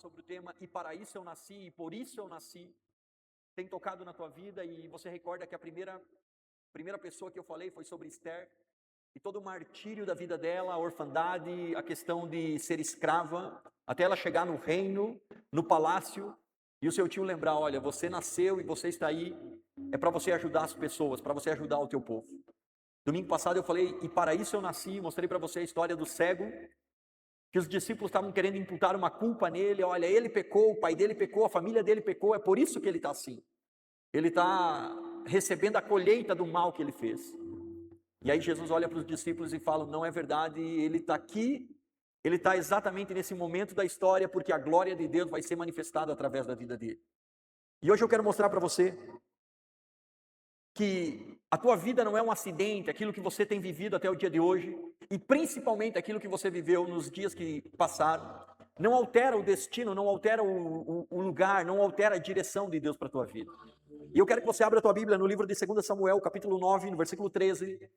sobre o tema "E para isso eu nasci, e por isso eu nasci", tem tocado na tua vida, e você recorda que a primeira pessoa que eu falei foi sobre Esther, e todo o martírio da vida dela, a orfandade, a questão de ser escrava, até ela chegar no reino, no palácio, e o seu tio lembrar: olha, você nasceu e você está aí, é para você ajudar as pessoas, para você ajudar o teu povo. Domingo passado eu falei, e para isso eu nasci, mostrei para você a história do cego, que os discípulos estavam querendo imputar uma culpa nele. Olha, ele pecou, o pai dele pecou, a família dele pecou, é por isso que ele está assim. Ele está recebendo a colheita do mal que ele fez. E aí Jesus olha para os discípulos e fala: não é verdade, ele está aqui, ele está exatamente nesse momento da história, porque a glória de Deus vai ser manifestada através da vida dele. E hoje eu quero mostrar para você que a tua vida não é um acidente, aquilo que você tem vivido até o dia de hoje, e principalmente aquilo que você viveu nos dias que passaram, não altera o destino, não altera o lugar, não altera a direção de Deus para a tua vida. E eu quero que você abra a tua Bíblia no livro de 2 Samuel, capítulo 9, no versículo 13,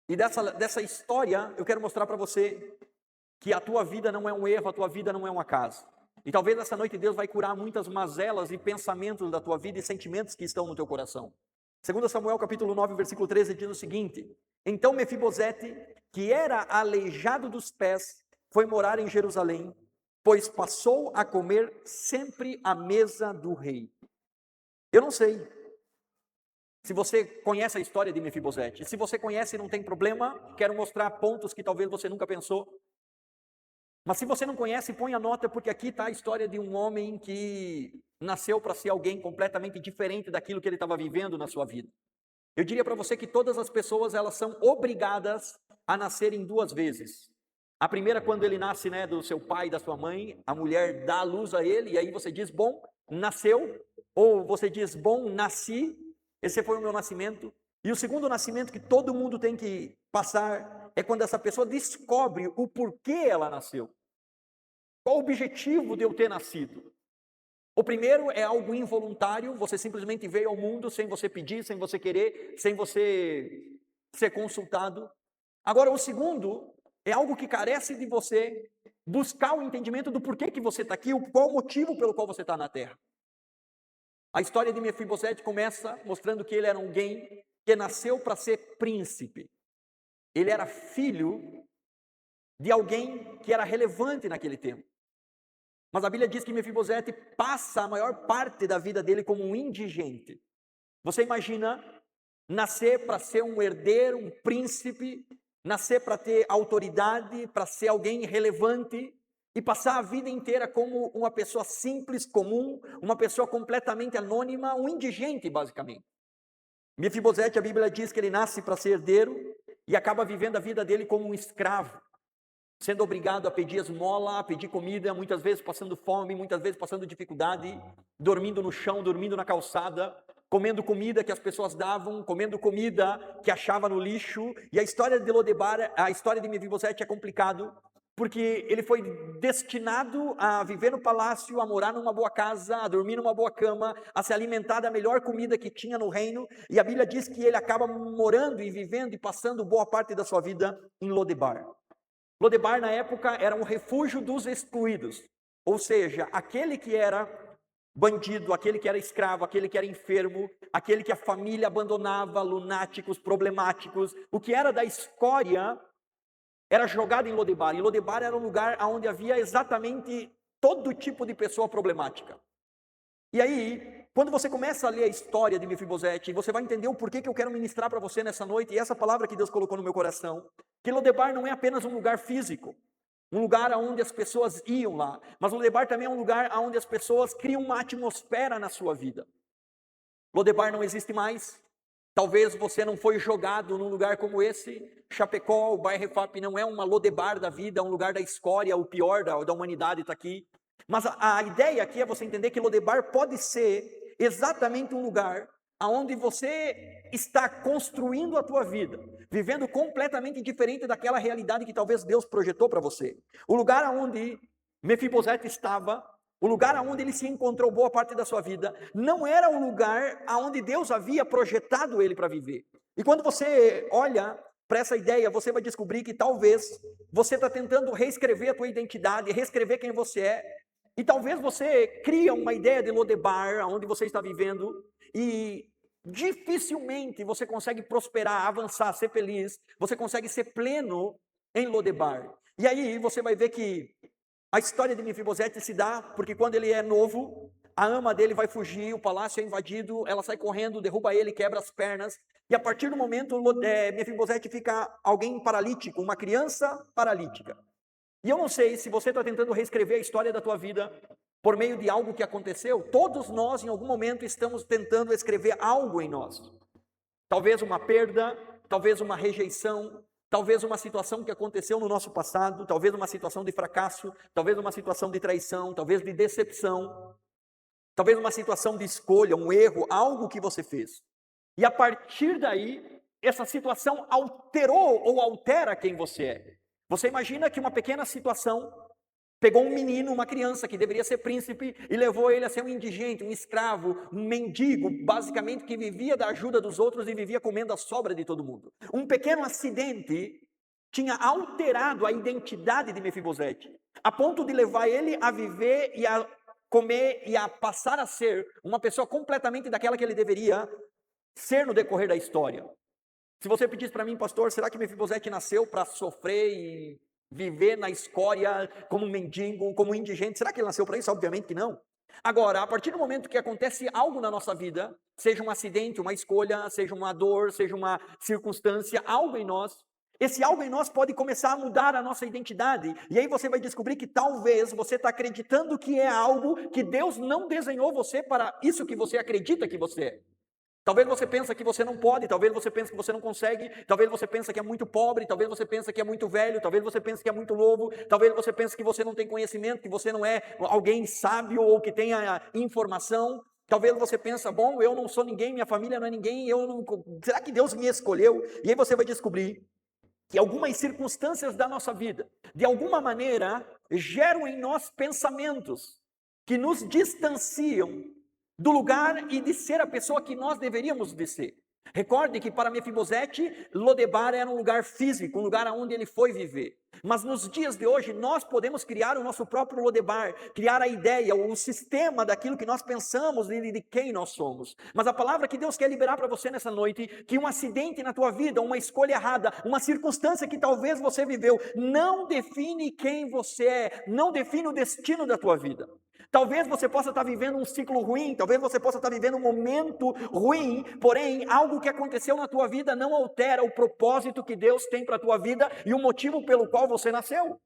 e dessa história eu quero mostrar para você que a tua vida não é um erro, a tua vida não é um acaso. E talvez essa noite Deus vai curar muitas mazelas e pensamentos da tua vida e sentimentos que estão no teu coração. 2 Samuel capítulo 9, versículo 13 diz o seguinte: então Mefibosete, que era aleijado dos pés, foi morar em Jerusalém, pois passou a comer sempre à mesa do rei. Eu não sei se você conhece a história de Mefibosete. Se você conhece, não tem problema, quero mostrar pontos que talvez você nunca pensou. Mas se você não conhece, põe a nota, porque aqui está a história de um homem que nasceu para ser alguém completamente diferente daquilo que ele estava vivendo na sua vida. Eu diria para você que todas as pessoas, elas são obrigadas a nascerem duas vezes. A primeira, quando ele nasce, do seu pai e da sua mãe, a mulher dá a luz a ele, e aí você diz: bom, nasceu, ou você diz: bom, nasci, esse foi o meu nascimento. E o segundo nascimento que todo mundo tem que passar é quando essa pessoa descobre o porquê ela nasceu. Qual o objetivo de eu ter nascido? O primeiro é algo involuntário, você simplesmente veio ao mundo sem você pedir, sem você querer, sem você ser consultado. Agora, o segundo é algo que carece de você buscar o entendimento do porquê que você está aqui, qual o motivo pelo qual você está na Terra. A história de Mefibosete começa mostrando que ele era alguém que nasceu para ser príncipe. Ele era filho de alguém que era relevante naquele tempo. Mas a Bíblia diz que Mefibosete passa a maior parte da vida dele como um indigente. Você imagina nascer para ser um herdeiro, um príncipe, nascer para ter autoridade, para ser alguém relevante, e passar a vida inteira como uma pessoa simples, comum, uma pessoa completamente anônima, um indigente basicamente. Mefibosete, a Bíblia diz que ele nasce para ser herdeiro e acaba vivendo a vida dele como um escravo, sendo obrigado a pedir esmola, a pedir comida, muitas vezes passando fome, muitas vezes passando dificuldade, dormindo no chão, dormindo na calçada, comendo comida que as pessoas davam, comendo comida que achava no lixo. E a história de Lodebar, a história de Mefibosete é complicado, porque ele foi destinado a viver no palácio, a morar numa boa casa, a dormir numa boa cama, a se alimentar da melhor comida que tinha no reino, e a Bíblia diz que ele acaba morando e vivendo e passando boa parte da sua vida em Lodebar. Lodebar, na época, era um refúgio dos excluídos, ou seja, aquele que era bandido, aquele que era escravo, aquele que era enfermo, aquele que a família abandonava, lunáticos, problemáticos, o que era da escória era jogado em Lodebar. E Lodebar era um lugar onde havia exatamente todo tipo de pessoa problemática. E aí, quando você começa a ler a história de Mefibosete, você vai entender o porquê que eu quero ministrar para você nessa noite, e essa palavra que Deus colocou no meu coração, que Lodebar não é apenas um lugar físico, um lugar onde as pessoas iam lá, mas Lodebar também é um lugar onde as pessoas criam uma atmosfera na sua vida. Lodebar não existe mais. Talvez você não foi jogado num lugar como esse. Chapecó, o bairro Refap, não é uma Lodebar da vida, é um lugar da escória, o pior da humanidade está aqui. Mas a ideia aqui é você entender que Lodebar pode ser exatamente um lugar onde você está construindo a tua vida, vivendo completamente diferente daquela realidade que talvez Deus projetou para você. O lugar onde Mefibosete estava, o lugar onde ele se encontrou boa parte da sua vida, não era o lugar onde Deus havia projetado ele para viver. E quando você olha para essa ideia, você vai descobrir que talvez você está tentando reescrever a tua identidade, reescrever quem você é, E talvez você cria uma ideia de Lodebar, onde você está vivendo, e dificilmente você consegue prosperar, avançar, ser feliz, você consegue ser pleno em Lodebar. E aí você vai ver que a história de Mefibosete se dá porque quando ele é novo, a ama dele vai fugir, o palácio é invadido, ela sai correndo, derruba ele, quebra as pernas, e a partir do momento Mefibosete fica alguém paralítico, uma criança paralítica. E eu não sei se você está tentando reescrever a história da tua vida por meio de algo que aconteceu. Todos nós, em algum momento, estamos tentando escrever algo em nós. Talvez uma perda, talvez uma rejeição, talvez uma situação que aconteceu no nosso passado, talvez uma situação de fracasso, talvez uma situação de traição, talvez de decepção, talvez uma situação de escolha, um erro, algo que você fez. E a partir daí, essa situação alterou ou altera quem você é. Você imagina que uma pequena situação pegou um menino, uma criança que deveria ser príncipe e levou ele a ser um indigente, um escravo, um mendigo, basicamente que vivia da ajuda dos outros e vivia comendo a sobra de todo mundo. Um pequeno acidente tinha alterado a identidade de Mefibosete, a ponto de levar ele a viver e a comer e a passar a ser uma pessoa completamente daquela que ele deveria ser no decorrer da história. Se você pedisse para mim, pastor, será que Mefibosete nasceu para sofrer e viver na escória como um mendigo, como um indigente? Será que ele nasceu para isso? Obviamente que não. Agora, a partir do momento que acontece algo na nossa vida, seja um acidente, uma escolha, seja uma dor, seja uma circunstância, algo em nós, esse algo em nós pode começar a mudar a nossa identidade. E aí você vai descobrir que talvez você está acreditando que é algo que Deus não desenhou você para isso que você acredita que você é. Talvez você pense que você não pode, talvez você pense que você não consegue, talvez você pense que é muito pobre, talvez você pense que é muito velho, talvez você pense que é muito novo, talvez você pense que você não tem conhecimento, que você não é alguém sábio ou que tenha informação. Talvez você pense, bom, eu não sou ninguém, minha família não é ninguém, será que Deus me escolheu? E aí você vai descobrir que algumas circunstâncias da nossa vida, de alguma maneira, geram em nós pensamentos que nos distanciam do lugar e de ser a pessoa que nós deveríamos de ser. Recorde que para Mefibosete, Lodebar era um lugar físico, um lugar onde ele foi viver. Mas nos dias de hoje, nós podemos criar o nosso próprio Lodebar, criar a ideia, o sistema daquilo que nós pensamos e de quem nós somos. Mas a palavra que Deus quer liberar para você nessa noite, que um acidente na tua vida, uma escolha errada, uma circunstância que talvez você viveu, não define quem você é, não define o destino da tua vida. Talvez você possa estar vivendo um ciclo ruim, talvez você possa estar vivendo um momento ruim, porém, algo que aconteceu na tua vida não altera o propósito que Deus tem para a tua vida e o motivo pelo qual você nasceu.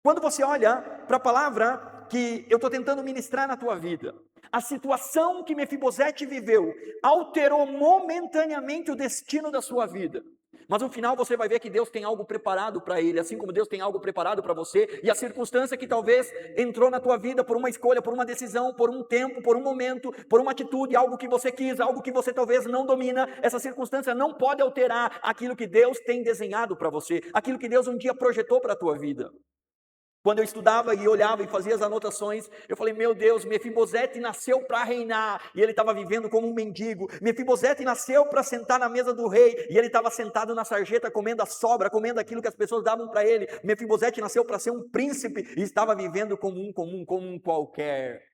Quando você olha para a palavra que eu estou tentando ministrar na tua vida, a situação que Mefibosete viveu alterou momentaneamente o destino da sua vida. Mas no final você vai ver que Deus tem algo preparado para ele, assim como Deus tem algo preparado para você, e a circunstância que talvez entrou na tua vida por uma escolha, por uma decisão, por um tempo, por um momento, por uma atitude, algo que você quis, algo que você talvez não domina, essa circunstância não pode alterar aquilo que Deus tem desenhado para você, aquilo que Deus um dia projetou para a tua vida. Quando eu estudava e olhava e fazia as anotações, eu falei, meu Deus, Mefibosete nasceu para reinar, e ele estava vivendo como um mendigo. Mefibosete nasceu para sentar na mesa do rei, e ele estava sentado na sarjeta, comendo a sobra, comendo aquilo que as pessoas davam para ele. Mefibosete nasceu para ser um príncipe, e estava vivendo como um qualquer.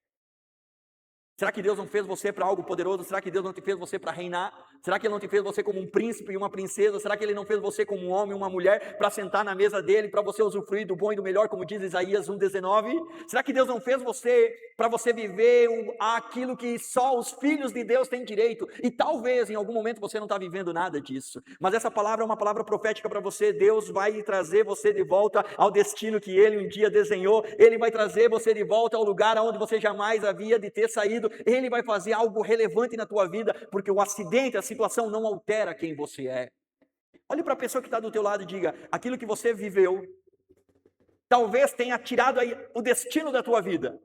Será que Deus não fez você para algo poderoso? Será que Deus não te fez você para reinar? Será que Ele não te fez você como um príncipe e uma princesa? Será que Ele não fez você como um homem e uma mulher para sentar na mesa dele, para você usufruir do bom e do melhor, como diz Isaías 1,19? Será que Deus não fez você para você viver aquilo que só os filhos de Deus têm direito? E talvez em algum momento você não está vivendo nada disso. Mas essa palavra é uma palavra profética para você. Deus vai trazer você de volta ao destino que Ele um dia desenhou. Ele vai trazer você de volta ao lugar onde você jamais havia de ter saído. Ele vai fazer algo relevante na tua vida, porque o acidente, a situação não altera quem você é. Olhe para a pessoa que está do teu lado e diga, aquilo que você viveu, talvez tenha tirado aí o destino da tua vida.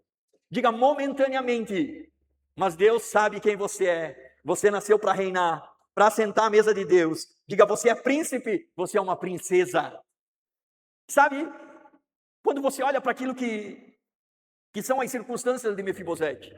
Diga momentaneamente, mas Deus sabe quem você é. Você nasceu para reinar, para sentar à mesa de Deus. Diga, você é príncipe, você é uma princesa. Sabe, quando você olha para aquilo que são as circunstâncias de Mefibosete,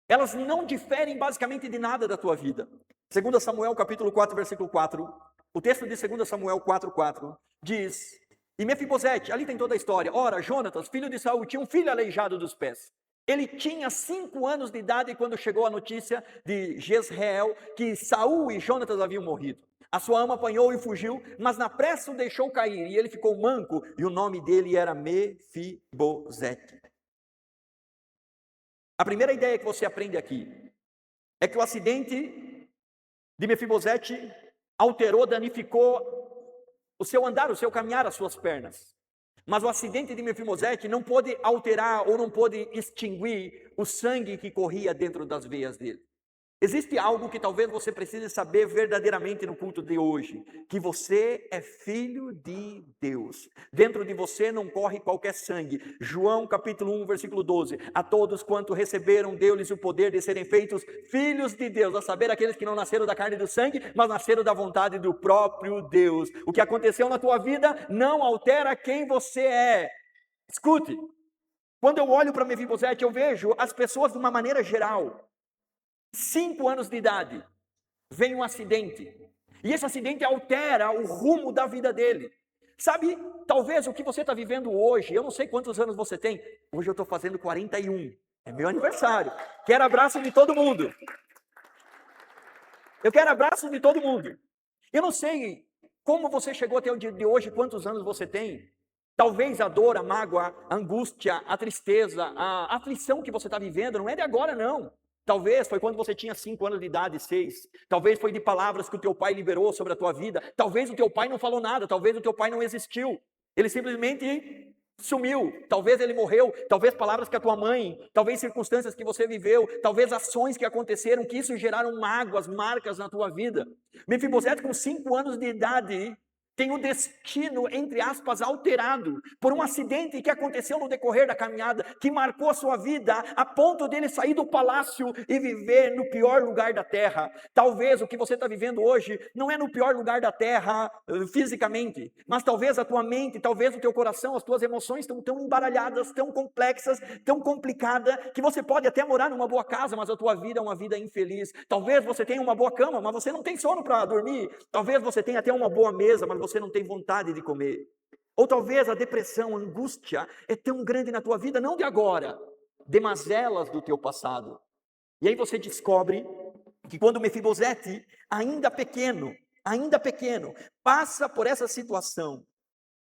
elas não diferem basicamente de nada da tua vida. 2 Samuel capítulo 4, versículo 4, o texto de 2 Samuel 4, 4, diz E Mefibosete, ali tem toda a história. Ora, Jonatas, filho de Saul, tinha um filho aleijado dos pés. Ele tinha 5 anos de idade quando chegou a notícia de Jezreel que Saul e Jonatas haviam morrido. A sua ama apanhou e fugiu, mas na pressa o deixou cair, e ele ficou manco, e o nome dele era Mefibosete. A primeira ideia que você aprende aqui é que o acidente de Mefibosete alterou, danificou o seu andar, o seu caminhar, as suas pernas. Mas o acidente de Mefibosete não pôde alterar ou não pôde extinguir o sangue que corria dentro das veias dele. Existe algo que talvez você precise saber verdadeiramente no culto de hoje, que você é filho de Deus. Dentro de você não corre qualquer sangue. João capítulo 1, versículo 12. A todos quanto receberam, deu-lhes o poder de serem feitos filhos de Deus, a saber, aqueles que não nasceram da carne e do sangue, mas nasceram da vontade do próprio Deus. O que aconteceu na tua vida não altera quem você é. Escute, quando eu olho para Mefibosete, eu vejo as pessoas de uma maneira geral. 5 anos de idade, vem um acidente, e esse acidente altera o rumo da vida dele. Sabe, talvez o que você está vivendo hoje, eu não sei quantos anos você tem, hoje eu estou fazendo 41, é meu aniversário, quero abraço de todo mundo, eu quero abraço de todo mundo. Eu não sei como você chegou até o dia de hoje, quantos anos você tem, talvez a dor, a mágoa, a angústia, a tristeza, a aflição que você está vivendo, não é de agora não. Talvez foi quando você tinha 5 anos de idade, 6. Talvez foi de palavras que o teu pai liberou sobre a tua vida. Talvez o teu pai não falou nada. Talvez o teu pai não existiu. Ele simplesmente sumiu. Talvez ele morreu. Talvez palavras que a tua mãe, talvez circunstâncias que você viveu, talvez ações que aconteceram, que isso geraram mágoas, marcas na tua vida. Mefibosete, com 5 anos de idade, tem o destino, entre aspas, alterado por um acidente que aconteceu no decorrer da caminhada, que marcou a sua vida a ponto dele sair do palácio e viver no pior lugar da terra. Talvez o que você está vivendo hoje não é no pior lugar da terra fisicamente, mas talvez a tua mente, talvez o teu coração, as tuas emoções estão tão embaralhadas, tão complexas, tão complicadas, que você pode até morar numa boa casa, mas a tua vida é uma vida infeliz. Talvez você tenha uma boa cama, mas você não tem sono para dormir. Talvez você tenha até uma boa mesa, mas você não tem vontade de comer. Ou talvez a depressão, a angústia é tão grande na tua vida, não de agora, de mazelas do teu passado. E aí você descobre que quando Mefibosete, ainda pequeno, passa por essa situação.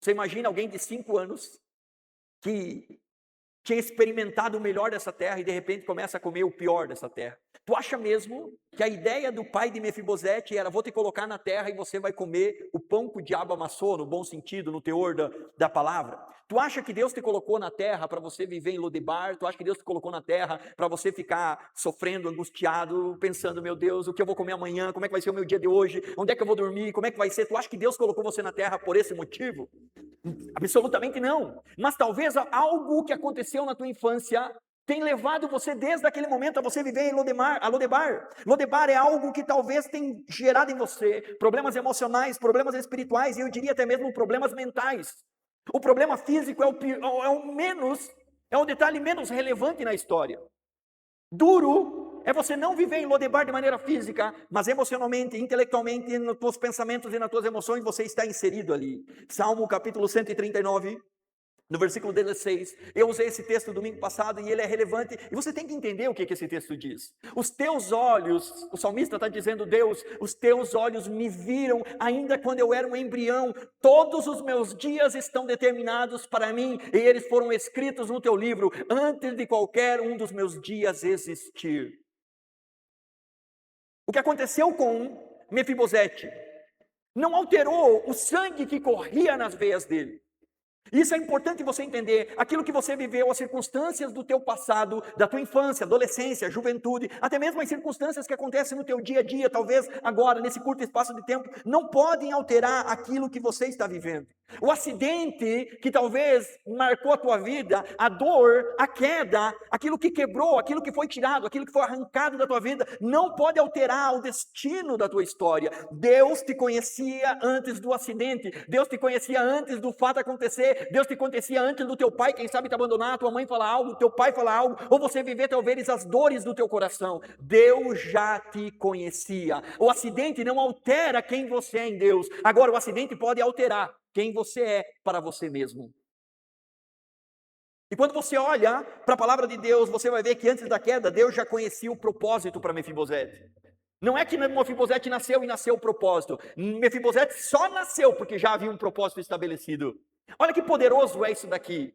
Você imagina alguém de 5 anos que tinha experimentado o melhor dessa terra e de repente começa a comer o pior dessa terra. Tu acha mesmo que a ideia do pai de Mefibosete era: vou te colocar na terra e você vai comer o pão que o diabo amassou, no bom sentido, no teor da palavra? Tu acha que Deus te colocou na terra para você viver em Lodebar? Tu acha que Deus te colocou na terra para você ficar sofrendo, angustiado, pensando: meu Deus, o que eu vou comer amanhã? Como é que vai ser o meu dia de hoje? Onde é que eu vou dormir? Como é que vai ser? Tu acha que Deus colocou você na terra por esse motivo? Absolutamente não. Mas talvez algo que aconteceu na tua infância tem levado você desde aquele momento a você viver em Lodebar. Lodebar é algo que talvez tenha gerado em você problemas emocionais, problemas espirituais e eu diria até mesmo problemas mentais. O problema físico é o detalhe menos relevante na história. Duro é você não viver em Lodebar de maneira física, mas emocionalmente, intelectualmente, nos teus pensamentos e nas tuas emoções você está inserido ali. Salmo capítulo 139, no versículo 16, eu usei esse texto domingo passado e ele é relevante, e você tem que entender o que esse texto diz. Os teus olhos, o salmista está dizendo: Deus, os teus olhos me viram ainda quando eu era um embrião, todos os meus dias estão determinados para mim, e eles foram escritos no teu livro, antes de qualquer um dos meus dias existir. O que aconteceu com Mefibosete não alterou o sangue que corria nas veias dele. Isso é importante você entender. Aquilo que você viveu, as circunstâncias do teu passado, da tua infância, adolescência, juventude, até mesmo as circunstâncias que acontecem no teu dia a dia, talvez agora, nesse curto espaço de tempo, não podem alterar aquilo que você está vivendo. O acidente que talvez marcou a tua vida, a dor, a queda, aquilo que quebrou, aquilo que foi tirado, aquilo que foi arrancado da tua vida, não pode alterar o destino da tua história. Deus te conhecia antes do acidente, Deus te conhecia antes do fato acontecer, Deus te conhecia antes do teu pai, quem sabe te abandonar, tua mãe falar algo, teu pai falar algo, ou você viver talvez as dores do teu coração. Deus já te conhecia. O acidente não altera quem você é em Deus. Agora, o acidente pode alterar quem você é para você mesmo. E quando você olha para a palavra de Deus, você vai ver que antes da queda, Deus já conhecia o propósito para Mefibosete. Não é que Mefibosete nasceu e nasceu o propósito. Mefibosete só nasceu porque já havia um propósito estabelecido. Olha que poderoso é isso daqui.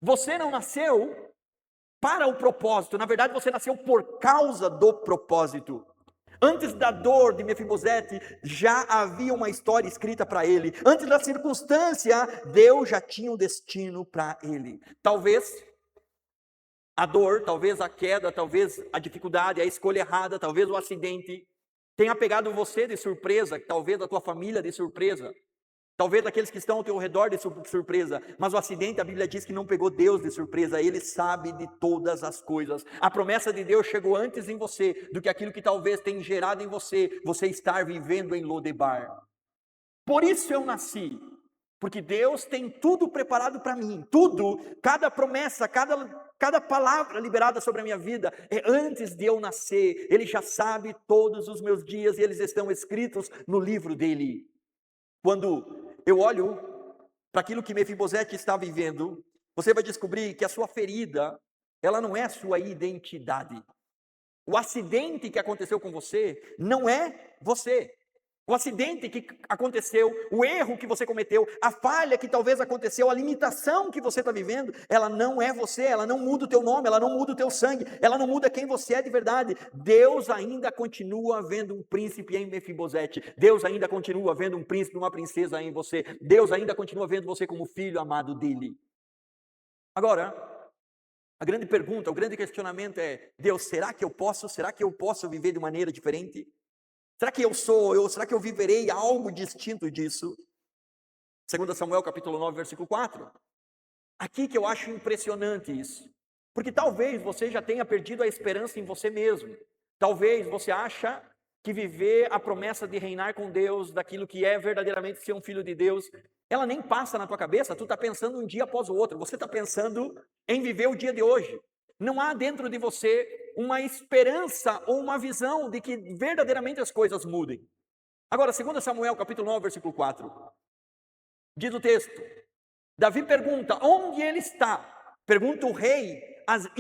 Você não nasceu para o propósito, na verdade você nasceu por causa do propósito. Antes da dor de Mefibosete, já havia uma história escrita para ele. Antes da circunstância, Deus já tinha um destino para ele. Talvez a dor, talvez a queda, talvez a dificuldade, a escolha errada, talvez o acidente tenha pegado você de surpresa, talvez a tua família de surpresa. Talvez aqueles que estão ao teu redor de surpresa, mas o acidente, a Bíblia diz que não pegou Deus de surpresa, Ele sabe de todas as coisas. A promessa de Deus chegou antes em você do que aquilo que talvez tenha gerado em você estar vivendo em Lodebar. Por isso eu nasci, porque Deus tem tudo preparado para mim, tudo, cada promessa, cada palavra liberada sobre a minha vida, é antes de eu nascer. Ele já sabe todos os meus dias e eles estão escritos no livro dele. Quando eu olho para aquilo que Mefibosete está vivendo, você vai descobrir que a sua ferida, ela não é a sua identidade. O acidente que aconteceu com você não é você. O acidente que aconteceu, o erro que você cometeu, a falha que talvez aconteceu, a limitação que você está vivendo, ela não é você, ela não muda o teu nome, ela não muda o teu sangue, ela não muda quem você é de verdade. Deus ainda continua vendo um príncipe em Mefibosete, Deus ainda continua vendo um príncipe, uma princesa em você, Deus ainda continua vendo você como filho amado dele. Agora, a grande pergunta, o grande questionamento é: Deus, será que eu posso viver de maneira diferente? Será que eu viverei algo distinto disso? 2 Samuel capítulo 9, versículo 4. Aqui que eu acho impressionante isso. Porque talvez você já tenha perdido a esperança em você mesmo. Talvez você acha que viver a promessa de reinar com Deus, daquilo que é verdadeiramente ser um filho de Deus, ela nem passa na tua cabeça. Tu está pensando um dia após o outro. Você está pensando em viver o dia de hoje. Não há dentro de você uma esperança ou uma visão de que verdadeiramente as coisas mudem. Agora, 2 Samuel capítulo 9, versículo 4, diz o texto, Davi pergunta, onde ele está? Pergunta o rei,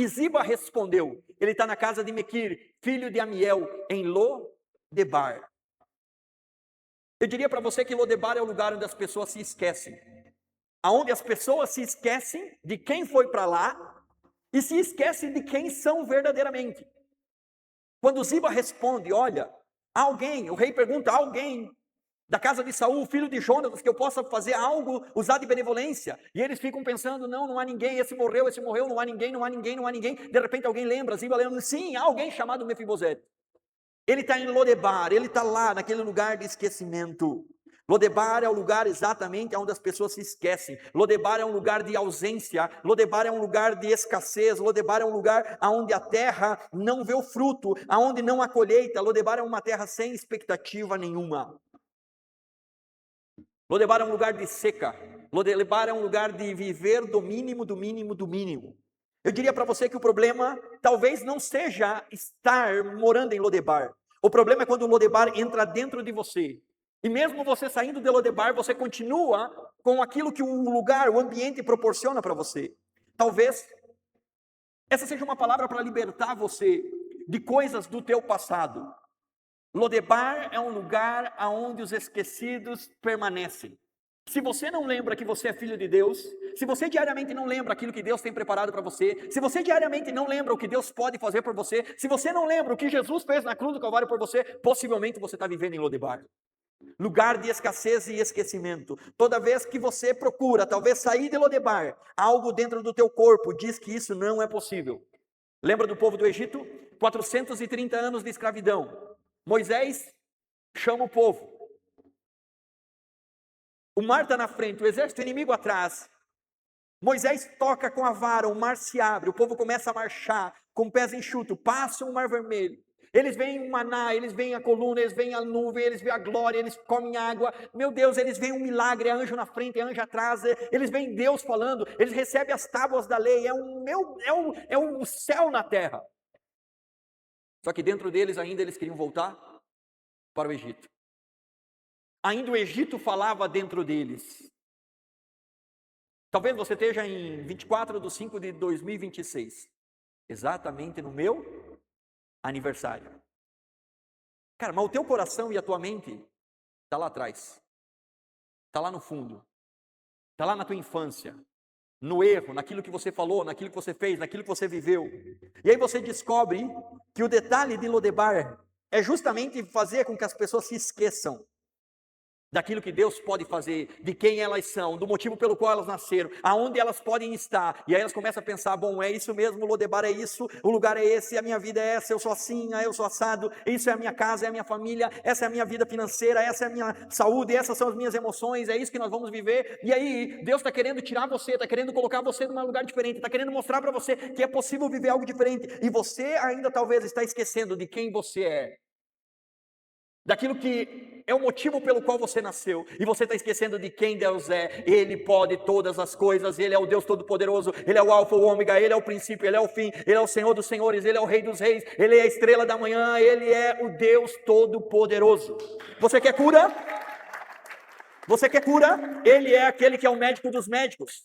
Ziba respondeu, ele está na casa de Mequir, filho de Amiel, em Lodebar. Eu diria para você que Lodebar é o lugar onde as pessoas se esquecem. Onde as pessoas se esquecem de quem foi para lá, e se esquecem de quem são verdadeiramente. Quando Ziba responde, olha, alguém, o rei pergunta, alguém da casa de Saul, filho de Jonatas, que eu possa fazer algo, usar de benevolência. E eles ficam pensando, não há ninguém, esse morreu, não há ninguém. De repente alguém lembra, Ziba lembra, sim, há alguém chamado Mefibosete. Ele está em Lodebar, ele está lá, naquele lugar de esquecimento. Lodebar é o lugar exatamente onde as pessoas se esquecem. Lodebar é um lugar de ausência. Lodebar é um lugar de escassez. Lodebar é um lugar onde a terra não vê o fruto, onde não há colheita. Lodebar é uma terra sem expectativa nenhuma. Lodebar é um lugar de seca. Lodebar é um lugar de viver do mínimo. Eu diria para você que o problema talvez não seja estar morando em Lodebar. O problema é quando o Lodebar entra dentro de você. E mesmo você saindo de Lodebar, você continua com aquilo que o lugar, o ambiente proporciona para você. Talvez essa seja uma palavra para libertar você de coisas do teu passado. Lodebar é um lugar onde os esquecidos permanecem. Se você não lembra que você é filho de Deus, se você diariamente não lembra aquilo que Deus tem preparado para você, se você diariamente não lembra o que Deus pode fazer por você, se você não lembra o que Jesus fez na cruz do Calvário por você, possivelmente você está vivendo em Lodebar. Lugar de escassez e esquecimento. Toda vez que você procura, talvez sair de Lodebar, algo dentro do teu corpo diz que isso não é possível. Lembra do povo do Egito? 430 anos de escravidão. Moisés chama o povo. O mar está na frente, o exército inimigo atrás. Moisés toca com a vara, o mar se abre, o povo começa a marchar com pés enxutos, passam o mar vermelho. Eles veem o maná, eles veem a coluna, eles veem a nuvem, eles veem a glória, eles comem água. Meu Deus, eles veem um milagre, é anjo na frente, é anjo atrás. Eles veem Deus falando, eles recebem as tábuas da lei. É um céu na terra. Só que dentro deles ainda eles queriam voltar para o Egito. Ainda o Egito falava dentro deles. Talvez você esteja em 24/5/2026, exatamente no meu aniversário. Cara, mas o teu coração e a tua mente está lá atrás, está lá no fundo, está lá na tua infância, no erro, naquilo que você falou, naquilo que você fez, naquilo que você viveu. E aí você descobre que o detalhe de Lodebar é justamente fazer com que as pessoas se esqueçam daquilo que Deus pode fazer, de quem elas são, do motivo pelo qual elas nasceram, aonde elas podem estar. E aí elas começam a pensar, bom, é isso mesmo, Lodebar é isso, o lugar é esse, a minha vida é essa, eu sou assim, eu sou assado, isso é a minha casa, é a minha família, essa é a minha vida financeira, essa é a minha saúde, essas são as minhas emoções, é isso que nós vamos viver. E aí Deus está querendo tirar você, está querendo colocar você num lugar diferente, está querendo mostrar para você que é possível viver algo diferente. E você ainda talvez está esquecendo de quem você é, daquilo que é o motivo pelo qual você nasceu, e você está esquecendo de quem Deus é. Ele pode todas as coisas, Ele é o Deus Todo-Poderoso, Ele é o Alfa, o Ômega, Ele é o princípio, Ele é o fim, Ele é o Senhor dos Senhores, Ele é o Rei dos Reis, Ele é a estrela da manhã, Ele é o Deus Todo-Poderoso. Você quer cura? Você quer cura? Ele é aquele que é o médico dos médicos.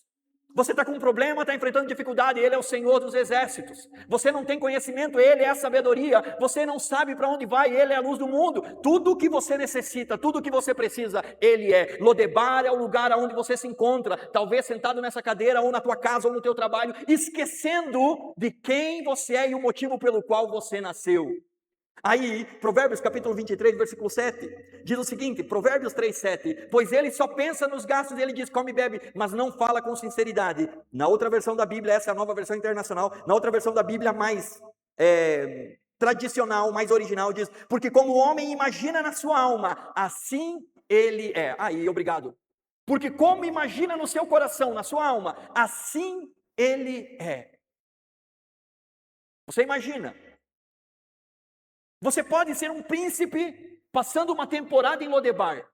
Você está com um problema, está enfrentando dificuldade, Ele é o Senhor dos exércitos. Você não tem conhecimento, Ele é a sabedoria. Você não sabe para onde vai, Ele é a luz do mundo. Tudo o que você necessita, tudo o que você precisa, Ele é. Lodebar é o lugar onde você se encontra, talvez sentado nessa cadeira, ou na tua casa, ou no teu trabalho, esquecendo de quem você é e o motivo pelo qual você nasceu. Aí, Provérbios capítulo 23, versículo 7, diz o seguinte, Provérbios 3, 7, pois ele só pensa nos gastos, ele diz, come e bebe, mas não fala com sinceridade. Na outra versão da Bíblia, essa é a nova versão internacional, na outra versão da Bíblia mais tradicional, mais original, diz, porque como o homem imagina na sua alma, assim ele é. Aí, obrigado. Porque como imagina no seu coração, na sua alma, assim ele é. Você imagina. Você pode ser um príncipe passando uma temporada em Lodebar.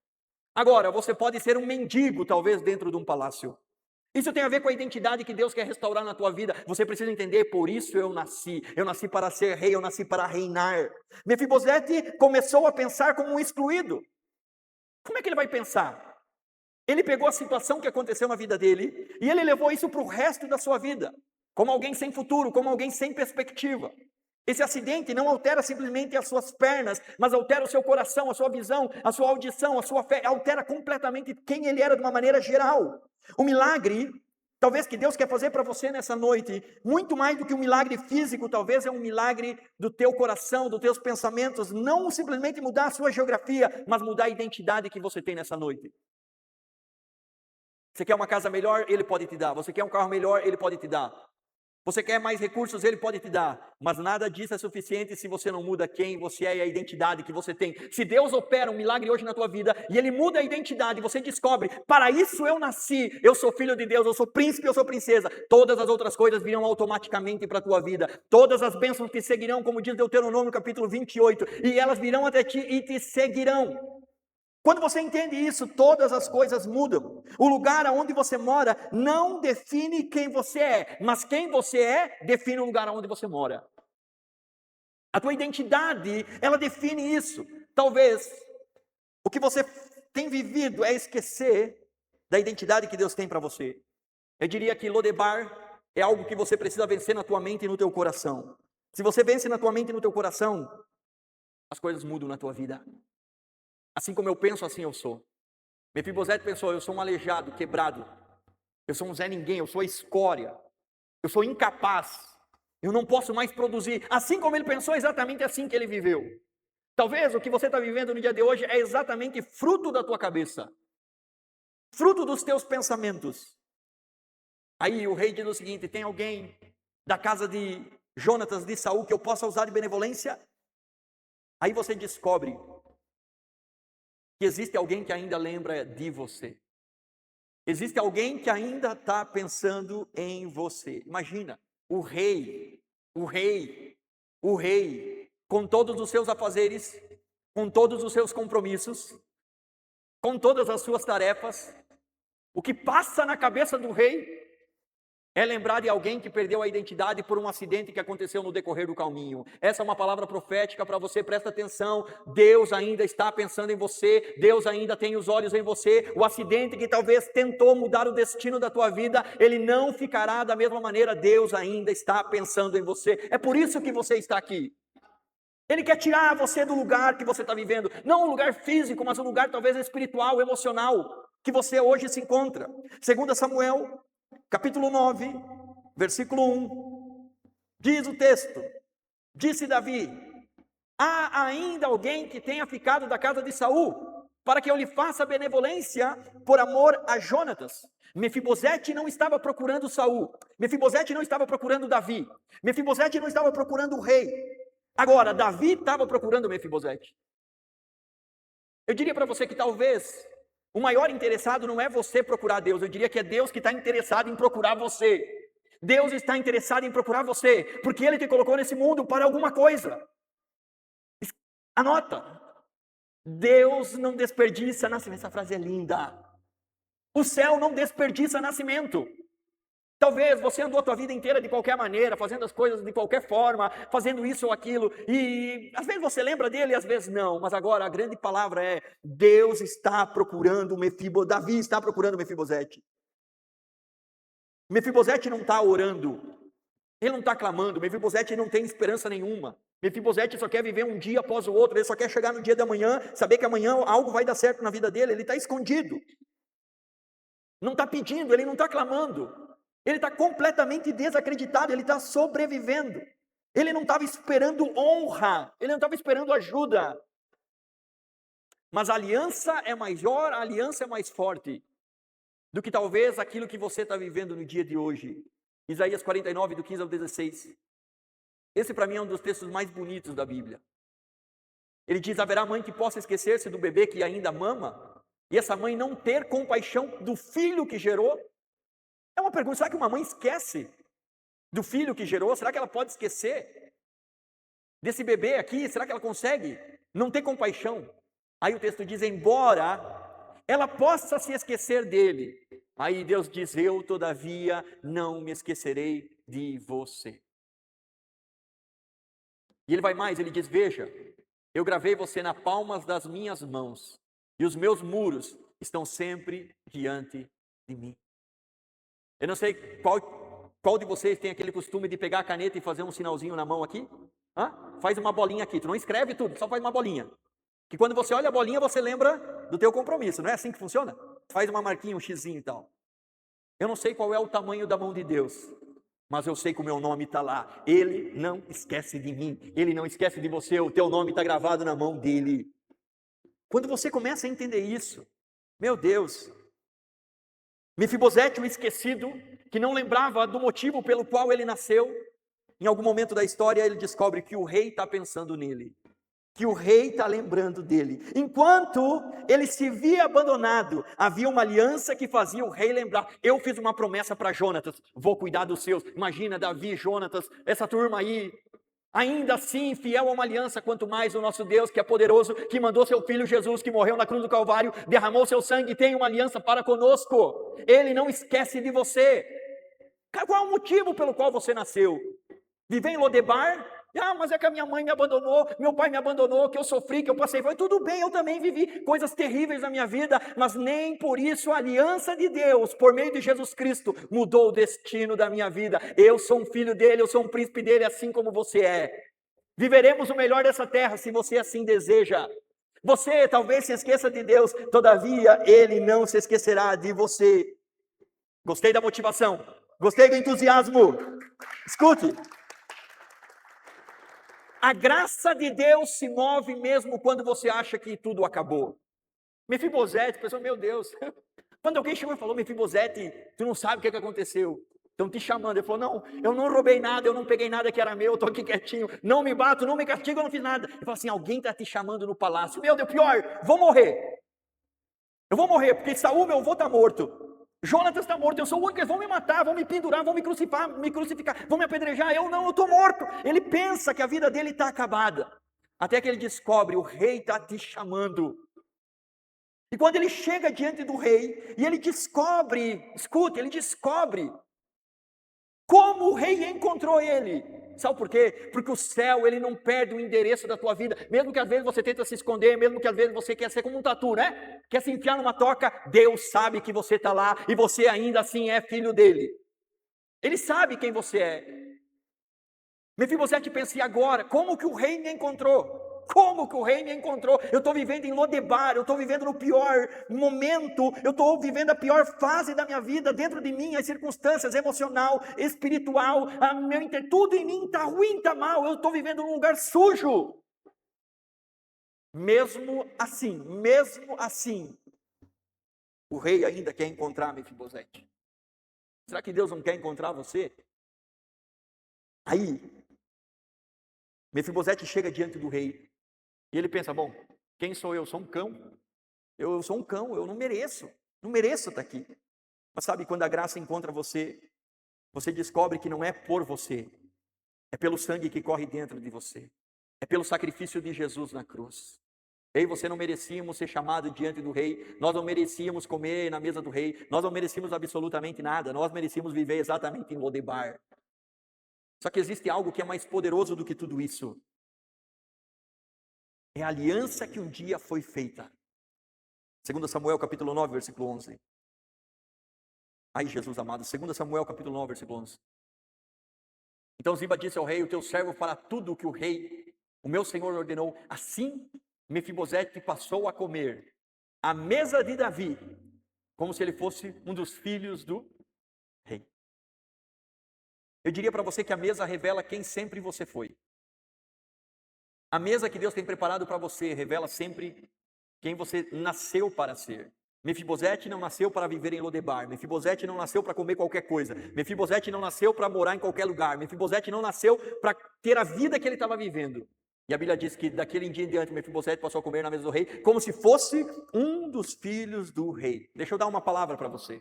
Agora, você pode ser um mendigo, talvez, dentro de um palácio. Isso tem a ver com a identidade que Deus quer restaurar na tua vida. Você precisa entender, por isso eu nasci. Eu nasci para ser rei, eu nasci para reinar. Mefibosete começou a pensar como um excluído. Como é que ele vai pensar? Ele pegou a situação que aconteceu na vida dele e ele levou isso para o resto da sua vida. Como alguém sem futuro, como alguém sem perspectiva. Esse acidente não altera simplesmente as suas pernas, mas altera o seu coração, a sua visão, a sua audição, a sua fé, altera completamente quem ele era de uma maneira geral. O milagre, talvez que Deus quer fazer para você nessa noite, muito mais do que um milagre físico, talvez é um milagre do teu coração, dos teus pensamentos, não simplesmente mudar a sua geografia, mas mudar a identidade que você tem nessa noite. Você quer uma casa melhor? Ele pode te dar. Você quer um carro melhor? Ele pode te dar. Você quer mais recursos? Ele pode te dar. Mas nada disso é suficiente se você não muda quem você é e a identidade que você tem. Se Deus opera um milagre hoje na tua vida e Ele muda a identidade, você descobre, para isso eu nasci, eu sou filho de Deus, eu sou príncipe, eu sou princesa. Todas as outras coisas virão automaticamente para a tua vida. Todas as bênçãos te seguirão, como diz Deuteronômio capítulo 28. E elas virão até ti e te seguirão. Quando você entende isso, todas as coisas mudam. O lugar onde você mora não define quem você é, mas quem você é define o lugar onde você mora. A tua identidade, ela define isso. Talvez o que você tem vivido é esquecer da identidade que Deus tem para você. Eu diria que Lodebar é algo que você precisa vencer na tua mente e no teu coração. Se você vence na tua mente e no teu coração, as coisas mudam na tua vida. Assim como eu penso, assim eu sou. Mefibosete pensou, eu sou um aleijado, quebrado. Eu sou um Zé Ninguém, eu sou a escória. Eu sou incapaz. Eu não posso mais produzir. Assim como ele pensou, exatamente assim que ele viveu. Talvez o que você está vivendo no dia de hoje é exatamente fruto da tua cabeça. Fruto dos teus pensamentos. Aí o rei diz o seguinte, tem alguém da casa de Jonatas, de Saul, que eu possa usar de benevolência? Aí você descobre que existe alguém que ainda lembra de você. Existe alguém que ainda está pensando em você. Imagina, o rei, com todos os seus afazeres, com todos os seus compromissos, com todas as suas tarefas, o que passa na cabeça do rei É lembrar de alguém que perdeu a identidade por um acidente que aconteceu no decorrer do caminho. Essa é uma palavra profética para você, presta atenção. Deus ainda está pensando em você, Deus ainda tem os olhos em você. O acidente que talvez tentou mudar o destino da tua vida, ele não ficará da mesma maneira. Deus ainda está pensando em você. É por isso que você está aqui. Ele quer tirar você do lugar que você está vivendo, não um lugar físico, mas um lugar talvez espiritual, emocional, que você hoje se encontra. 2 Samuel, capítulo 9, versículo 1, diz o texto: disse Davi: há ainda alguém que tenha ficado da casa de Saul, para que eu lhe faça benevolência por amor a Jonatas. Mefibosete não estava procurando Saul, Mefibosete não estava procurando Davi, Mefibosete não estava procurando o rei. Agora, Davi estava procurando Mefibosete. Eu diria para você que talvez o maior interessado não é você procurar Deus, eu diria que é Deus que está interessado em procurar você. Deus está interessado em procurar você, porque Ele te colocou nesse mundo para alguma coisa. Anota, Deus não desperdiça nascimento. Essa frase é linda. O céu não desperdiça nascimento. Talvez você andou a tua vida inteira de qualquer maneira, fazendo as coisas de qualquer forma, fazendo isso ou aquilo, e às vezes você lembra dele, às vezes não, mas agora a grande palavra é: Deus está procurando Mefibosete, Davi está procurando Mefibosete. Mefibosete não está orando, ele não está clamando, Mefibosete não tem esperança nenhuma, Mefibosete só quer viver um dia após o outro, ele só quer chegar no dia da manhã, saber que amanhã algo vai dar certo na vida dele, ele está escondido, não está pedindo, ele não está clamando. Ele está completamente desacreditado, ele está sobrevivendo. Ele não estava esperando honra, ele não estava esperando ajuda. Mas a aliança é maior, a aliança é mais forte do que talvez aquilo que você está vivendo no dia de hoje. Isaías 49, do 15 ao 16. Esse para mim é um dos textos mais bonitos da Bíblia. Ele diz: haverá mãe que possa esquecer-se do bebê que ainda mama, e essa mãe não ter compaixão do filho que gerou? É uma pergunta: será que uma mãe esquece do filho que gerou? Será que ela pode esquecer desse bebê aqui? Será que ela consegue não ter compaixão? Aí o texto diz: embora ela possa se esquecer dele. Aí Deus diz: eu todavia não me esquecerei de você. E ele vai mais, ele diz: veja, eu gravei você na palmas das minhas mãos, e os meus muros estão sempre diante de mim. Eu não sei qual de vocês tem aquele costume de pegar a caneta e fazer um sinalzinho na mão aqui? Faz uma bolinha aqui, tu não escreve tudo, só faz uma bolinha. Que quando você olha a bolinha, você lembra do teu compromisso, não é assim que funciona? Faz uma marquinha, um xizinho e tal. Eu não sei qual é o tamanho da mão de Deus, mas eu sei que o meu nome está lá. Ele não esquece de mim, Ele não esquece de você, o teu nome está gravado na mão dEle. Quando você começa a entender isso, meu Deus, Mefibosete, o esquecido, que não lembrava do motivo pelo qual ele nasceu, em algum momento da história ele descobre que o rei está pensando nele, que o rei está lembrando dele. Enquanto ele se via abandonado, havia uma aliança que fazia o rei lembrar: eu fiz uma promessa para Jonatas, vou cuidar dos seus. Imagina Davi, Jonatas, essa turma aí, ainda assim fiel a uma aliança, quanto mais o nosso Deus, que é poderoso, que mandou seu filho Jesus, que morreu na cruz do Calvário, derramou seu sangue e tem uma aliança para conosco. Ele não esquece de você. Qual é o motivo pelo qual você nasceu? Viver em Lodebar? Mas é que a minha mãe me abandonou, meu pai me abandonou, que eu sofri, que eu passei. Tudo bem, eu também vivi coisas terríveis na minha vida, mas nem por isso a aliança de Deus, por meio de Jesus Cristo, mudou o destino da minha vida. Eu sou um filho dele, eu sou um príncipe dele, assim como você é. Viveremos o melhor dessa terra, se você assim deseja. Você talvez se esqueça de Deus, todavia Ele não se esquecerá de você. Gostei da motivação, gostei do entusiasmo. Escute. A graça de Deus se move mesmo quando você acha que tudo acabou. Mefibosete, pessoal, meu Deus. Quando alguém chegou e falou: Mefibosete, tu não sabe o que aconteceu. Estão te chamando. Ele falou: não, eu não roubei nada, eu não peguei nada que era meu, eu estou aqui quietinho. Não me bato, não me castigo, eu não fiz nada. Ele falou assim: alguém está te chamando no palácio. Meu Deus, pior, vou morrer. Eu vou morrer, porque Saul, meu avô, está morto. Jonatas está morto, eu sou o único, eles vão me matar, vão me pendurar, vão me crucificar, vão me apedrejar, eu não, eu estou morto. Ele pensa que a vida dele está acabada, até que ele descobre: o rei está te chamando. E quando ele chega diante do rei, e ele descobre, escute, ele descobre Como o rei encontrou ele? Sabe por quê? Porque o céu, ele não perde o endereço da tua vida. Mesmo que às vezes você tenta se esconder, mesmo que às vezes você quer ser como um tatu, né? Quer se enfiar numa toca, Deus sabe que você está lá e você ainda assim é filho dele. Ele sabe quem você é. Mefibosete pensa, e agora? Como que o rei me encontrou? Como que o rei me encontrou? Eu estou vivendo em Lodebar, eu estou vivendo no pior momento, eu estou vivendo a pior fase da minha vida, dentro de mim, as circunstâncias emocional, espiritual, tudo em mim está ruim, está mal, eu estou vivendo num lugar sujo. Mesmo assim, o rei ainda quer encontrar Mefibosete. Será que Deus não quer encontrar você? Aí, Mefibosete chega diante do rei. E ele pensa, bom, quem sou eu? Sou um cão. Eu sou um cão, eu não mereço estar aqui. Mas sabe, quando a graça encontra você, você descobre que não é por você, é pelo sangue que corre dentro de você. É pelo sacrifício de Jesus na cruz. Eu e você não merecíamos ser chamados diante do rei, nós não merecíamos comer na mesa do rei, nós não merecíamos absolutamente nada, nós merecíamos viver exatamente em Lodebar. Só que existe algo que é mais poderoso do que tudo isso. É a aliança que um dia foi feita. 2 Samuel capítulo 9, versículo 11. Ai, Jesus amado, 2 Samuel capítulo 9, versículo 11. Então Ziba disse ao rei, o teu servo fará tudo o que o rei, o meu senhor, ordenou. Assim, Mefibosete passou a comer à mesa de Davi, como se ele fosse um dos filhos do rei. Eu diria para você que a mesa revela quem sempre você foi. A mesa que Deus tem preparado para você revela sempre quem você nasceu para ser. Mefibosete não nasceu para viver em Lodebar. Mefibosete não nasceu para comer qualquer coisa. Mefibosete não nasceu para morar em qualquer lugar. Mefibosete não nasceu para ter a vida que ele estava vivendo. E a Bíblia diz que daquele dia em diante Mefibosete passou a comer na mesa do rei, como se fosse um dos filhos do rei. Deixa eu dar uma palavra para você.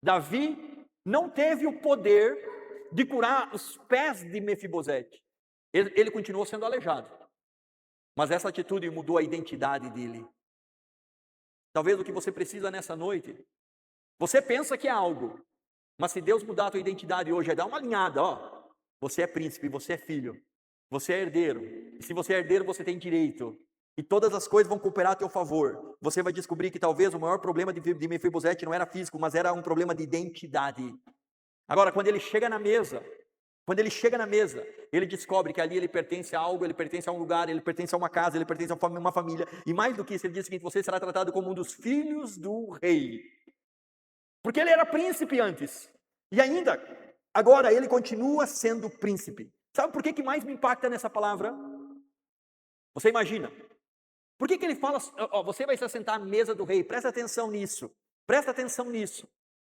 Davi não teve o poder de curar os pés de Mefibosete. Ele continuou sendo aleijado. Mas essa atitude mudou a identidade dele. Talvez o que você precisa nessa noite, você pensa que é algo, mas se Deus mudar a tua identidade hoje, é dar uma alinhada, ó. Você é príncipe, você é filho, você é herdeiro. E se você é herdeiro, você tem direito. E todas as coisas vão cooperar a teu favor. Você vai descobrir que talvez o maior problema de Mefibosete não era físico, mas era um problema de identidade. Agora, quando ele chega na mesa, ele descobre que ali ele pertence a algo, ele pertence a um lugar, ele pertence a uma casa, ele pertence a uma família. E mais do que isso, ele diz o seguinte, você será tratado como um dos filhos do rei. Porque ele era príncipe antes. E ainda, agora ele continua sendo príncipe. Sabe por que mais me impacta nessa palavra? Você imagina. Por que ele fala, ó, você vai se assentar à mesa do rei, presta atenção nisso. Presta atenção nisso.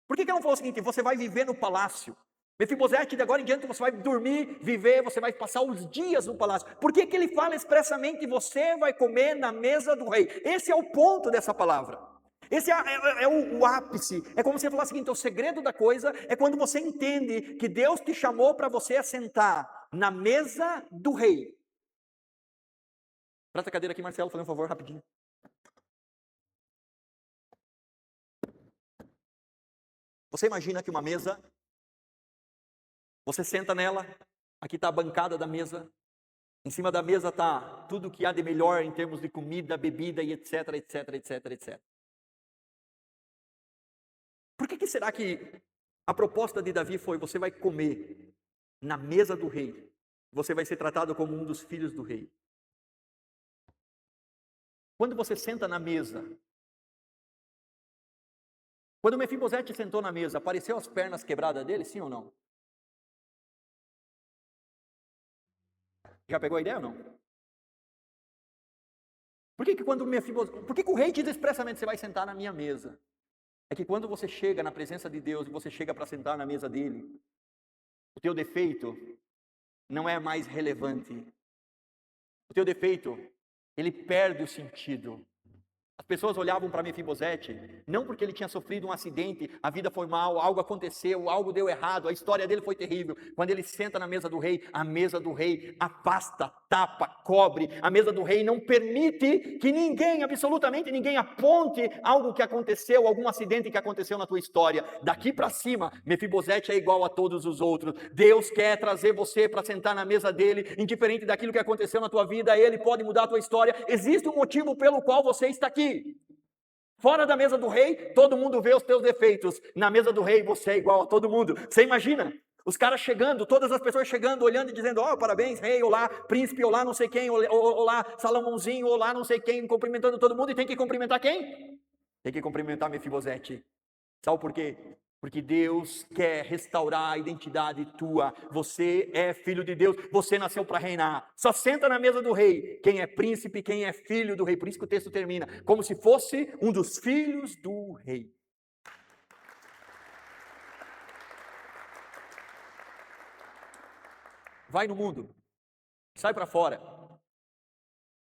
Por que ele não falou o seguinte, você vai viver no palácio? Mefibosete, de agora em diante você vai dormir, viver, você vai passar os dias no palácio. Por que ele fala expressamente, você vai comer na mesa do rei? Esse é o ponto dessa palavra. Esse é o ápice. É como você falar o seguinte, o segredo da coisa é quando você entende que Deus te chamou para você assentar na mesa do rei. Presta a cadeira aqui, Marcelo, fazendo um favor, rapidinho. Você imagina que uma mesa, você senta nela, aqui está a bancada da mesa, em cima da mesa está tudo que há de melhor em termos de comida, bebida e etc, etc, etc, etc. Por que será que a proposta de Davi foi, você vai comer na mesa do rei, você vai ser tratado como um dos filhos do rei? Quando você senta na mesa, quando Mefibosete sentou na mesa, apareceu as pernas quebradas dele, sim ou não? Já pegou a ideia ou não? Por que o rei diz expressamente, você vai sentar na minha mesa? É que quando você chega na presença de Deus e você chega para sentar na mesa dele, o teu defeito não é mais relevante. O teu defeito, ele perde o sentido. As pessoas olhavam para Mefibosete, não porque ele tinha sofrido um acidente, a vida foi mal, algo aconteceu, algo deu errado, a história dele foi terrível. Quando ele senta na mesa do rei, a mesa do rei afasta, tapa, cobre. A mesa do rei não permite que ninguém, absolutamente ninguém, aponte algo que aconteceu, algum acidente que aconteceu na tua história. Daqui para cima, Mefibosete é igual a todos os outros. Deus quer trazer você para sentar na mesa dele, indiferente daquilo que aconteceu na tua vida, ele pode mudar a tua história. Existe um motivo pelo qual você está aqui. Fora da mesa do rei, todo mundo vê os teus defeitos. Na mesa do rei, você é igual a todo mundo. Você imagina? Os caras chegando, todas as pessoas chegando, olhando e dizendo, parabéns, rei, olá, príncipe, olá, não sei quem, olá, Salomãozinho, olá, não sei quem, cumprimentando todo mundo. E tem que cumprimentar quem? Tem que cumprimentar Mefibosete. Sabe por quê? Porque Deus quer restaurar a identidade tua. Você é filho de Deus, você nasceu para reinar. Só senta na mesa do rei quem é príncipe, quem é filho do rei. Por isso que o texto termina como se fosse um dos filhos do rei. Vai no mundo, sai para fora.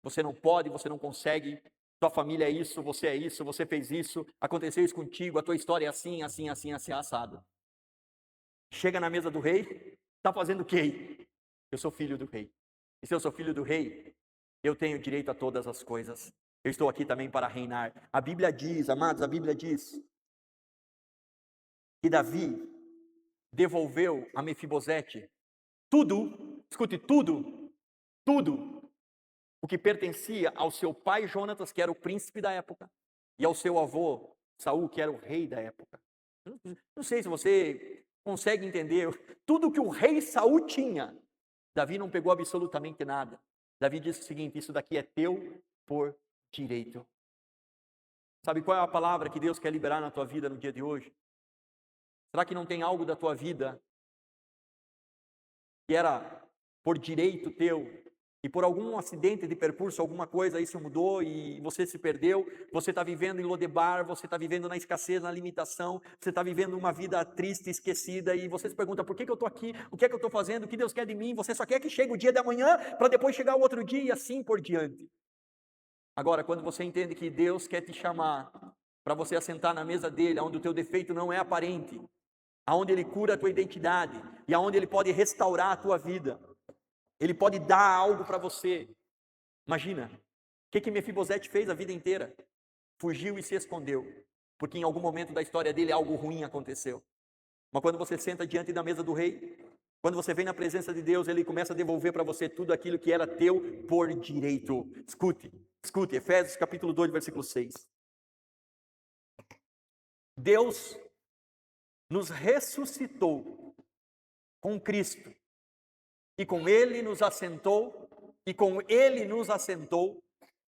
Você não pode, você não consegue. Tua família é isso, você fez isso, aconteceu isso contigo, a tua história é assim, assim, assim, assim, assado. Chega na mesa do rei, está fazendo o quê? Eu sou filho do rei. E se eu sou filho do rei, eu tenho direito a todas as coisas. Eu estou aqui também para reinar. A Bíblia diz, amados, a Bíblia diz que Davi devolveu a Mefibosete tudo, escute, tudo o que pertencia ao seu pai Jonatas, que era o príncipe da época, e ao seu avô Saul, que era o rei da época. Não sei se você consegue entender, tudo que o rei Saul tinha, Davi não pegou absolutamente nada. Davi disse o seguinte, isso daqui é teu por direito. Sabe qual é a palavra que Deus quer liberar na tua vida no dia de hoje? Será que não tem algo da tua vida que era por direito teu, e por algum acidente de percurso, alguma coisa, isso mudou e você se perdeu, você está vivendo em Lodebar, você está vivendo na escassez, na limitação, você está vivendo uma vida triste, esquecida, e você se pergunta, por que eu estou aqui? O que é que eu estou fazendo? O que Deus quer de mim? Você só quer que chegue o dia da manhã, para depois chegar o outro dia, e assim por diante. Agora, quando você entende que Deus quer te chamar, para você assentar na mesa dele, onde o teu defeito não é aparente, aonde ele cura a tua identidade, e aonde ele pode restaurar a tua vida, ele pode dar algo para você. Imagina, o que Mefibosete fez a vida inteira? Fugiu e se escondeu, porque em algum momento da história dele algo ruim aconteceu. Mas quando você senta diante da mesa do rei, quando você vem na presença de Deus, ele começa a devolver para você tudo aquilo que era teu por direito. Escute, Efésios capítulo 2, versículo 6. Deus nos ressuscitou com Cristo, e com ele nos assentou, e com ele nos assentou,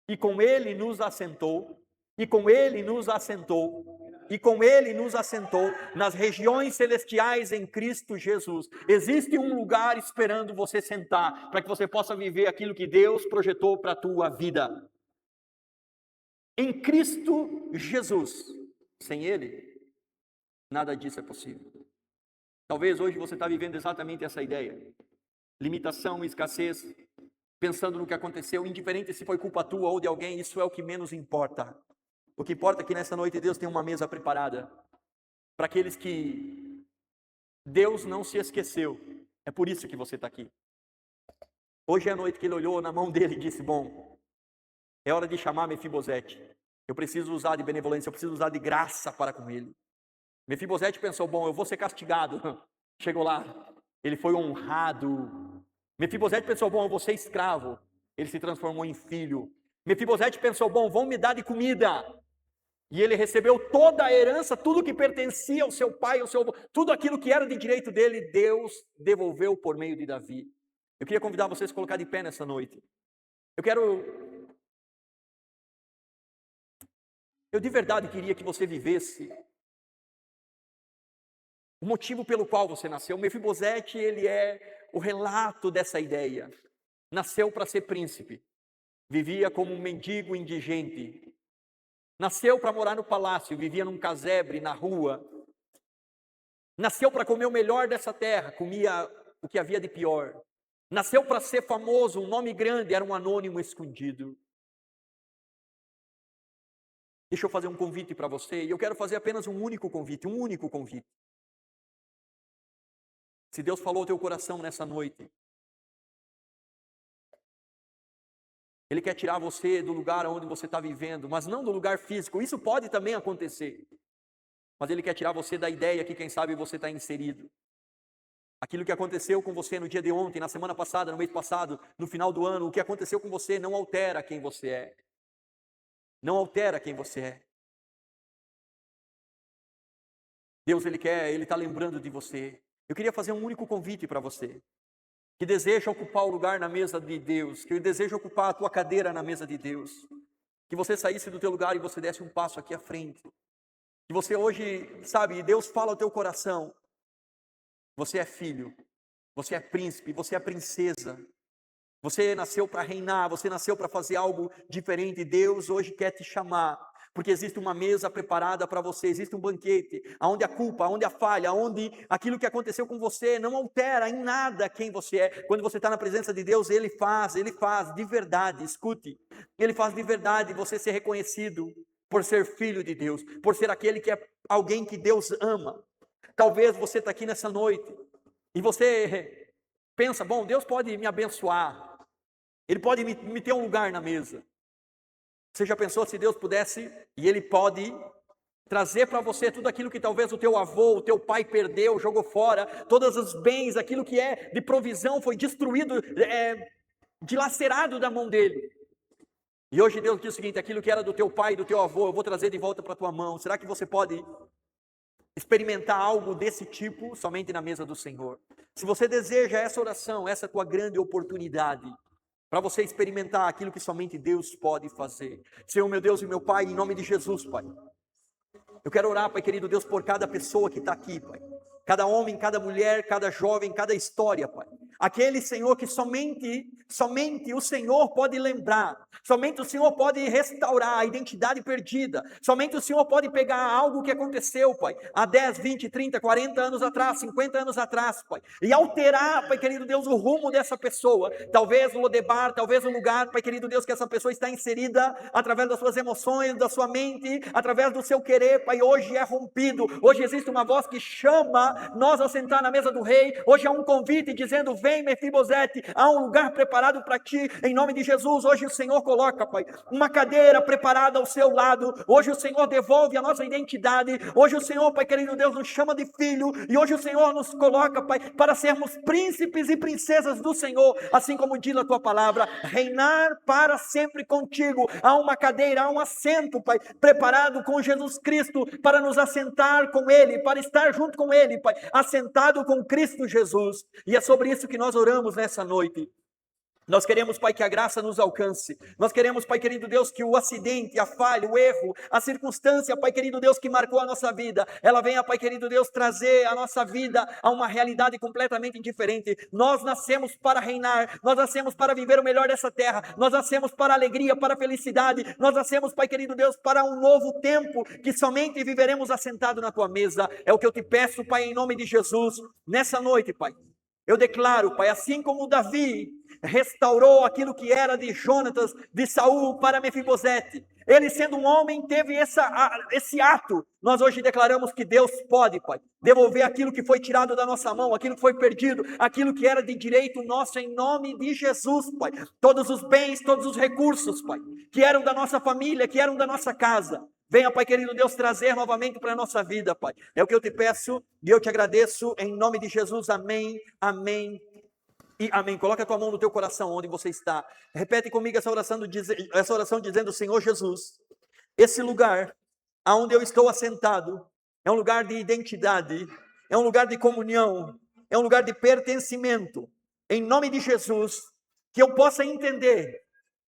e com ele nos assentou, e com ele nos assentou, e com ele nos assentou nas regiões celestiais em Cristo Jesus. Existe um lugar esperando você sentar, para que você possa viver aquilo que Deus projetou para a tua vida. Em Cristo Jesus. Sem ele, nada disso é possível. Talvez hoje você está vivendo exatamente essa ideia. Limitação, escassez, pensando no que aconteceu, indiferente se foi culpa tua ou de alguém, isso é o que menos importa. O que importa é que nessa noite Deus tem uma mesa preparada para aqueles que Deus não se esqueceu. É por isso que você está aqui. Hoje é a noite que ele olhou na mão dele e disse, bom, é hora de chamar Mefibosete. Eu preciso usar de benevolência, eu preciso usar de graça para com ele. Mefibosete pensou, bom, eu vou ser castigado. Chegou lá, ele foi honrado. Mefibosete pensou, bom, eu vou ser escravo. Ele se transformou em filho. Mefibosete pensou, bom, vão me dar de comida. E ele recebeu toda a herança, tudo que pertencia ao seu pai, ao seu avô, tudo aquilo que era de direito dele, Deus devolveu por meio de Davi. Eu queria convidar vocês a colocar de pé nessa noite. Eu de verdade queria que você vivesse o motivo pelo qual você nasceu. Mefibosete, ele é o relato dessa ideia. Nasceu para ser príncipe. Vivia como um mendigo indigente. Nasceu para morar no palácio, vivia num casebre, na rua. Nasceu para comer o melhor dessa terra, comia o que havia de pior. Nasceu para ser famoso, um nome grande, era um anônimo escondido. Deixa eu fazer um convite para você, e eu quero fazer apenas um único convite, um único convite. Se Deus falou ao teu coração nessa noite, Ele quer tirar você do lugar onde você está vivendo, mas não do lugar físico, isso pode também acontecer. Mas Ele quer tirar você da ideia que quem sabe você está inserido. Aquilo que aconteceu com você no dia de ontem, na semana passada, no mês passado, no final do ano, o que aconteceu com você não altera quem você é. Não altera quem você é. Deus, Ele está lembrando de você. Eu queria fazer um único convite para você, que deseja ocupar o lugar na mesa de Deus, que deseja ocupar a tua cadeira na mesa de Deus, que você saísse do teu lugar e você desse um passo aqui à frente, que você hoje, sabe, Deus fala ao teu coração, você é filho, você é príncipe, você é princesa, você nasceu para reinar, você nasceu para fazer algo diferente. Deus hoje quer te chamar, porque existe uma mesa preparada para você, existe um banquete, onde a culpa, onde a falha, onde aquilo que aconteceu com você não altera em nada quem você é. Quando você está na presença de Deus, Ele faz de verdade, escute, Ele faz de verdade você ser reconhecido por ser filho de Deus, por ser aquele que é alguém que Deus ama. Talvez você está aqui nessa noite, e você pensa, bom, Deus pode me abençoar, Ele pode me ter um lugar na mesa. Você já pensou se Deus pudesse, e Ele pode trazer para você tudo aquilo que talvez o teu avô, o teu pai perdeu, jogou fora, todos os bens, aquilo que é de provisão foi destruído, dilacerado da mão dele. E hoje Deus diz o seguinte, aquilo que era do teu pai, do teu avô, eu vou trazer de volta para a tua mão. Será que você pode experimentar algo desse tipo somente na mesa do Senhor? Se você deseja essa oração, essa é a tua grande oportunidade, para você experimentar aquilo que somente Deus pode fazer. Senhor, meu Deus e meu Pai, em nome de Jesus, Pai, eu quero orar, Pai querido Deus, por cada pessoa que está aqui, Pai. Cada homem, cada mulher, cada jovem, cada história, Pai. Aquele, Senhor, que somente o Senhor pode lembrar, somente o Senhor pode restaurar a identidade perdida, somente o Senhor pode pegar algo que aconteceu, Pai, há 10, 20, 30, 40 anos atrás, 50 anos atrás, Pai, e alterar, Pai querido Deus, o rumo dessa pessoa, talvez o Lodebar, talvez o lugar, Pai querido Deus, que essa pessoa está inserida, através das suas emoções, da sua mente, através do seu querer, Pai, hoje é rompido, hoje existe uma voz que chama nós a sentar na mesa do rei, hoje há um convite dizendo, vem Mefibosete, há um lugar preparado para ti, em nome de Jesus. Hoje o Senhor coloca, Pai, uma cadeira preparada ao seu lado, hoje o Senhor devolve a nossa identidade, hoje o Senhor, Pai querido Deus, nos chama de filho, e hoje o Senhor nos coloca, Pai, para sermos príncipes e princesas do Senhor, assim como diz a tua palavra, reinar para sempre contigo. Há uma cadeira, há um assento, Pai, preparado com Jesus Cristo, para nos assentar com Ele, para estar junto com Ele, Pai, assentado com Cristo Jesus, e é sobre isso que nós oramos nessa noite. Nós queremos, Pai, que a graça nos alcance. Nós queremos, Pai querido Deus, que o acidente, a falha, o erro, a circunstância, Pai querido Deus, que marcou a nossa vida, ela venha, Pai querido Deus, trazer a nossa vida a uma realidade completamente diferente. Nós nascemos para reinar, nós nascemos para viver o melhor dessa terra, nós nascemos para a alegria, para a felicidade, nós nascemos, Pai querido Deus, para um novo tempo, que somente viveremos assentado na Tua mesa. É o que eu te peço, Pai, em nome de Jesus, nessa noite, Pai. Eu declaro, Pai, assim como Davi restaurou aquilo que era de Jonatas, de Saul para Mefibosete, ele sendo um homem teve esse ato. Nós hoje declaramos que Deus pode, Pai, devolver aquilo que foi tirado da nossa mão, aquilo que foi perdido, aquilo que era de direito nosso, em nome de Jesus, Pai. Todos os bens, todos os recursos, Pai, que eram da nossa família, que eram da nossa casa, venha, Pai querido Deus, trazer novamente para a nossa vida, Pai. É o que eu te peço e eu te agradeço em nome de Jesus. Amém, amém e amém. Coloca a tua mão no teu coração onde você está. Repete comigo essa oração dizendo, Senhor Jesus, esse lugar aonde eu estou assentado é um lugar de identidade, é um lugar de comunhão, é um lugar de pertencimento. Em nome de Jesus, que eu possa entender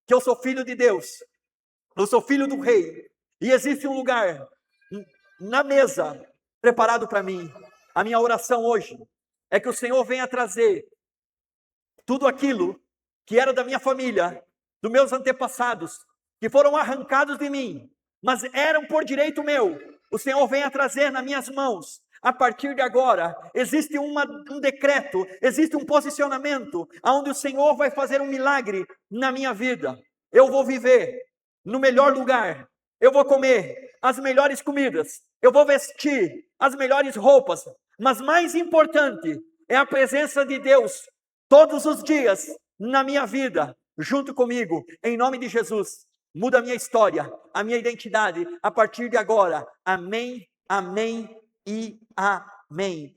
que eu sou filho de Deus, eu sou filho do Rei, e existe um lugar na mesa preparado para mim. A minha oração hoje é que o Senhor venha trazer tudo aquilo que era da minha família, dos meus antepassados, que foram arrancados de mim, mas eram por direito meu. O Senhor venha trazer nas minhas mãos. A partir de agora, existe um decreto, existe um posicionamento, onde o Senhor vai fazer um milagre na minha vida. Eu vou viver no melhor lugar. eu vou comer as melhores comidas, eu vou vestir as melhores roupas, mas mais importante é a presença de Deus todos os dias na minha vida, junto comigo, em nome de Jesus. Muda a minha história, a minha identidade, a partir de agora. Amém, amém e amém.